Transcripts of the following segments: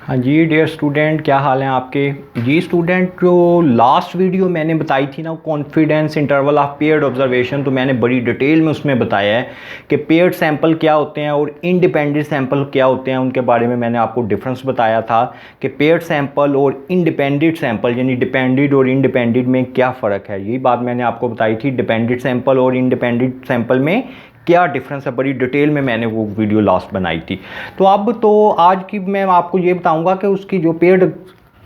हाँ जी dear student, क्या हाल हैं आपके। जी स्टूडेंट, जो लास्ट वीडियो मैंने बताई थी ना, confidence interval of paired observation, तो मैंने बड़ी डिटेल में उसमें बताया है कि पेयर्ड सैंपल क्या होते हैं और इंडिपेंडेंट सैंपल क्या होते हैं। उनके बारे में मैंने आपको डिफरेंस बताया था कि पेयर्ड सैंपल और इंडिपेंडेंट सैंपल यानी डिपेंडेंट और इंडिपेंडेंट में क्या फ़र्क है। यही बात मैंने आपको बताई थी, डिपेंडेंट सैंपल और इंडिपेंडेंट सैंपल में क्या डिफरेंस है। बड़ी डिटेल में मैंने वो वीडियो लास्ट बनाई थी। तो अब तो आज की मैं आपको ये बताऊंगा कि उसकी जो पेयर्ड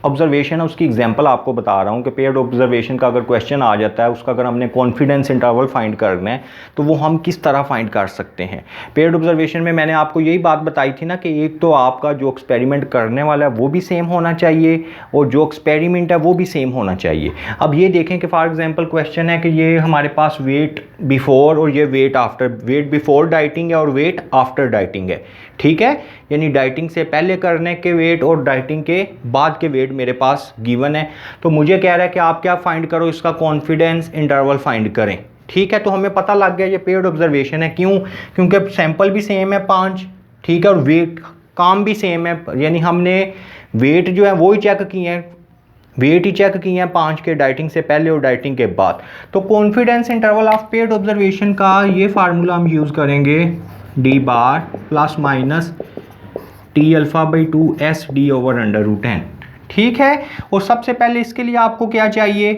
ऑब्जर्वेशन है उसकी एग्जांपल आपको बता रहा हूँ कि पेयर्ड ऑब्जर्वेशन का अगर क्वेश्चन आ जाता है, उसका अगर हमने कॉन्फिडेंस इंटरवल फाइंड करना है तो वो हम किस तरह फाइंड कर सकते हैं। पेयर्ड ऑब्जर्वेशन में मैंने आपको यही बात बताई थी ना कि एक तो आपका जो एक्सपेरिमेंट करने वाला है वो भी सेम होना चाहिए और जो एक्सपेरिमेंट है वो भी सेम होना चाहिए। अब ये देखें कि फॉर एग्जांपल क्वेश्चन है कि ये हमारे पास वेट बिफोर और ये weight after, weight before dieting है और वेट आफ्टर डाइटिंग है, ठीक है। यानी डाइटिंग से पहले करने के वेट और डाइटिंग के बाद के वेट मेरे पास गिवन है। तो मुझे कह रहा है कि आप क्या फाइंड करो, इसका कॉन्फिडेंस इंटरवल फाइंड करें, ठीक है। तो हमें पता लग गया ये पेयर्ड ऑब्जर्वेशन है। क्यों? क्योंकि सैंपल भी सेम है 5, ठीक है, और वेट काम भी सेम है, यानी हमने वेट जो है वो ही चेक किए हैं, वेट ही चेक किए हैं 5 के, डाइटिंग से पहले और डाइटिंग के बाद। तो confidence interval of paired observation का ये फार्मूला हम यूज़ करेंगे, D bar plus minus T alpha by 2 S D over under root N, ठीक है। और सबसे पहले इसके लिए आपको क्या चाहिए,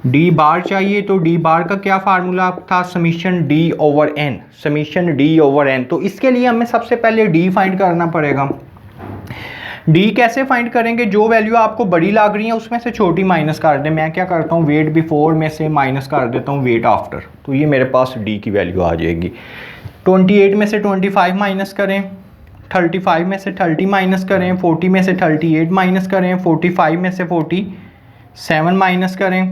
डी बार चाहिए। तो डी बार का क्या फार्मूला था, summation D over N, summation D over N. तो इसके लिए हमें सबसे पहले डी फाइंड करना पड़ेगा। डी कैसे फाइंड करेंगे, जो वैल्यू आपको बड़ी लग रही है उसमें से छोटी माइनस कर दें। मैं क्या करता हूँ, वेट बिफोर में से माइनस कर देता हूँ वेट आफ्टर, तो ये मेरे पास डी की वैल्यू आ जाएगी। 28 में से 25 माइनस करें, 35 में से 30 माइनस करें, 40 में से 38 माइनस करें, 45 में से 47 माइनस करें,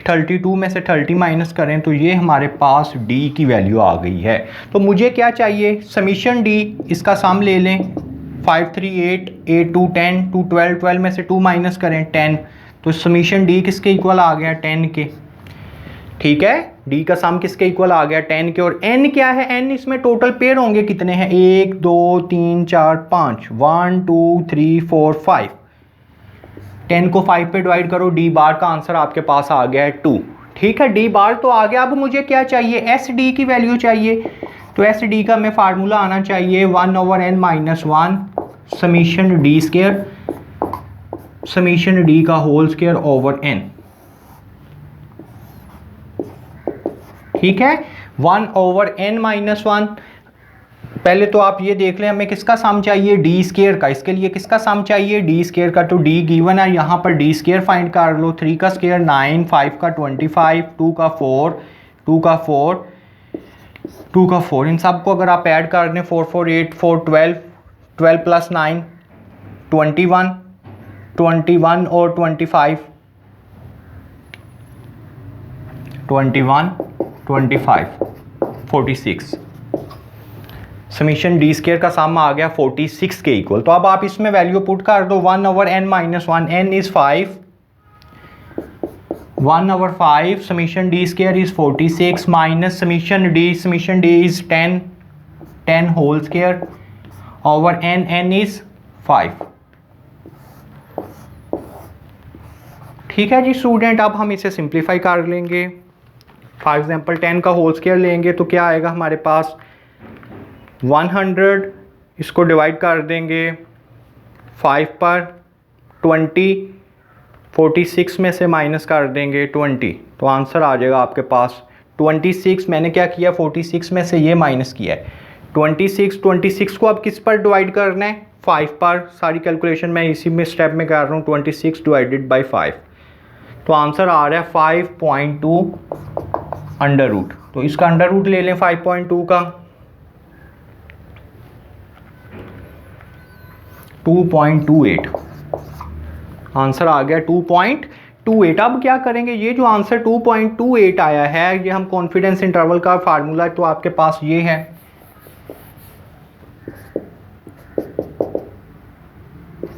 32 में से 30 माइनस करें, तो ये हमारे पास डी की वैल्यू आ गई है। तो मुझे क्या चाहिए, समीशन डी, इसका सम ले लें, 5 3 8 8 2 10 2 12, 12 में से 2 माइनस करें 10, तो समीशन डी किसके इक्वल आ गया, 10 के, ठीक है। डी का सम किसके इक्वल आ गया, 10 के। और एन क्या है, एन इसमें टोटल पेयर होंगे कितने हैं, 1 2 3 4 5, 1 2 3 4 5, 10 को 5 पे डिवाइड करो, डी बार का आंसर आपके पास आ गया है 2, ठीक है। डी बार तो आ गया। अब मुझे क्या चाहिए, एस डी की वैल्यू चाहिए। तो एस डी का मैं फार्मूला आना चाहिए 1 over N minus 1 summation D square, summation D का होल स्केयर ओवर एन, ठीक है। 1 ओवर एन माइनस 1। पहले तो आप ये देख लें हमें किसका सम चाहिए, डी स्केयर का। इसके लिए किसका सम चाहिए, डी स्केयर का। तो डी गिवन है, यहाँ पर डी स्केयर फाइंड कर लो। 3 का स्केयर 9, 5 का 25, 2 का 4, 2 का 4, 2 का 4, इन सब को अगर आप ऐड कर दें 4 4 8 4 12, 12 प्लस 9 21, 21 और 25 21 25 46, समीशन डी स्केयर का सम आ गया 46 के इक्वल। तो अब आप इसमें वैल्यू पुट कर दो, 1 over N minus 1, N is 5, 1 over 5 summation D square is 46 minus summation D is 10, 10 whole square over N, N is 5, ठीक है जी स्टूडेंट। अब हम इसे सिंप्लीफाई कर लेंगे। फॉर एग्जाम्पल 10 का होल स्केयर लेंगे तो क्या आएगा हमारे पास 100, इसको डिवाइड कर देंगे 5 पर, 20, 46 में से माइनस कर देंगे 20, तो आंसर आ जाएगा आपके पास 26। मैंने क्या किया, 46 में से ये माइनस किया है 26 को अब किस पर डिवाइड करना है, 5 पर। सारी कैलकुलेशन मैं इसी में स्टेप में कर रहा हूँ, 26 डिवाइडेड बाई 5, तो आंसर आ रहा है 5.2 अंडर रूट। तो इसका अंडर रूट ले लें 5.2 का, 2.28, आंसर आ गया 2.28। अब क्या करेंगे, ये जो आंसर 2.28 आया है, ये हम कॉन्फिडेंस इंटरवल का फार्मूला तो आपके पास ये है,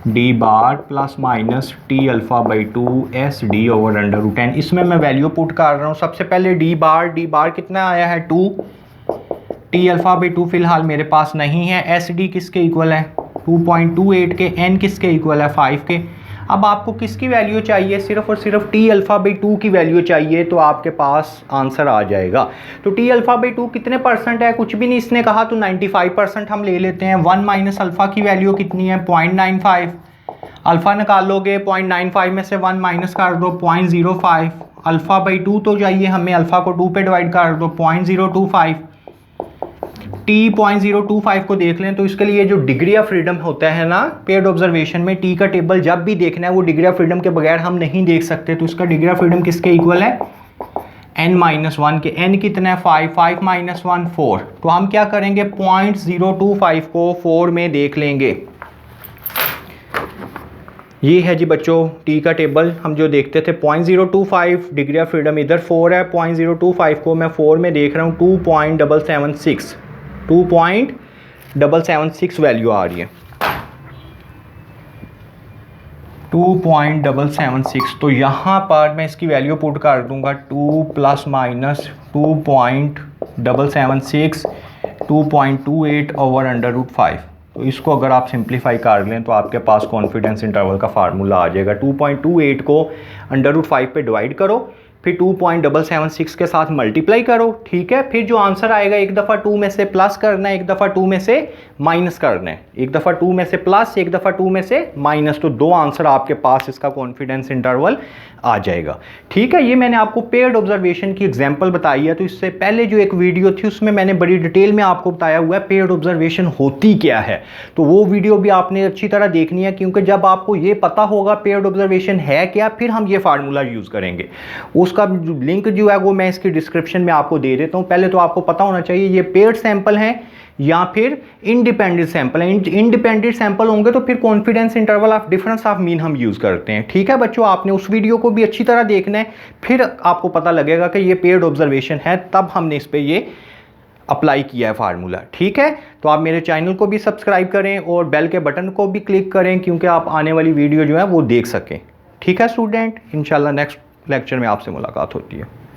D bar plus minus T alpha by 2 S D over under root N. इसमें मैं वैल्यू पुट कर रहा हूँ। सबसे पहले डी बार कितना आया है 2, टी अल्फ़ा बाई 2 फिलहाल मेरे पास नहीं है, एस डी किसके इक्वल है 2.28 के, n किसके इक्वल है 5 के। अब आपको किसकी वैल्यू चाहिए, सिर्फ और सिर्फ t अल्फ़ा बाई 2 की वैल्यू चाहिए, तो आपके पास आंसर आ जाएगा। तो t अल्फ़ा बाई 2 कितने परसेंट है, कुछ भी नहीं इसने कहा, तो 95% हम ले लेते हैं। 1 माइनस अल्फ़ा की वैल्यू कितनी है 0.95, अल्फ़ा निकालोगे 0.95 में से 1 माइनस कर दो 0.05, अल्फ़ा बाई 2 तो चाहिए हमें, अल्फ़ा को 2 पे डिवाइड कर दो 0.025, t 0.025 को देख लें तो इसके लिए जो डिग्री ऑफ फ्रीडम होता है ना पेयर्ड ऑब्जर्वेशन में, t का टेबल जब भी देखना है वो डिग्री ऑफ फ्रीडम के बगैर हम नहीं देख सकते, तो इसका डिग्री ऑफ फ्रीडम किसके इक्वल है n-1 के। n कितना है 5, 5 माइनस 1 4, तो हम क्या करेंगे 0.025 को 4 में देख लेंगे। ये है जी बच्चों t का टेबल, हम जो देखते थे 0.025, डिग्री ऑफ फ्रीडम इधर 4 है, 0.025 को मैं 4 में देख रहा हूँ 2.776 वैल्यू आ रही है 2.776। तो यहाँ पर मैं इसकी वैल्यू पुट कर दूंगा 2 प्लस माइनस 2.776 2.28 ओवर √5। तो इसको अगर आप सिंप्लीफाई कर लें तो आपके पास कॉन्फिडेंस इंटरवल का फार्मूला आ जाएगा। 2.28 को √5 पे डिवाइड करो, फिर 2.776 के साथ मल्टीप्लाई करो, ठीक है। फिर जो आंसर आएगा एक दफ़ा 2 में से प्लस करना है, एक दफ़ा 2 में से माइनस करना है, एक दफ़ा 2 में से प्लस, एक दफ़ा 2 में से माइनस, तो 2 आंसर आपके पास इसका कॉन्फिडेंस इंटरवल आ जाएगा, ठीक है। ये मैंने आपको पेयर्ड ऑब्जर्वेशन की एग्जांपल बताई है। तो इससे पहले जो एक वीडियो थी उसमें मैंने बड़ी डिटेल में आपको बताया हुआ है पेयर्ड ऑब्जर्वेशन होती क्या है, तो वो वीडियो भी आपने अच्छी तरह देखनी है, क्योंकि जब आपको ये पता होगा पेयर्ड ऑब्जर्वेशन है क्या, फिर हम ये फार्मूला यूज़ करेंगे। उसका लिंक जो है वो मैं इसकी डिस्क्रिप्शन में आपको दे देता हूँ। पहले तो आपको पता होना चाहिए ये पेयर्ड सैंपल हैं या फिर इंडिपेंडेंट सैंपल है। इंडिपेंडेंट सैंपल होंगे तो फिर confidence interval of difference of mean हम यूज़ करते हैं, ठीक है बच्चों। आपने उस वीडियो को भी अच्छी तरह देखना है, फिर आपको पता लगेगा कि ये पेयर्ड ऑब्जर्वेशन है, तब हमने इस पर ये अप्लाई किया है फार्मूला, ठीक है। तो आप मेरे चैनल को भी सब्सक्राइब करें और बेल के बटन को भी क्लिक करें, क्योंकि आप आने वाली वीडियो जो है वो देख सकें, ठीक है स्टूडेंट। इंशाल्लाह नेक्स्ट लेक्चर में आपसे मुलाकात होती है।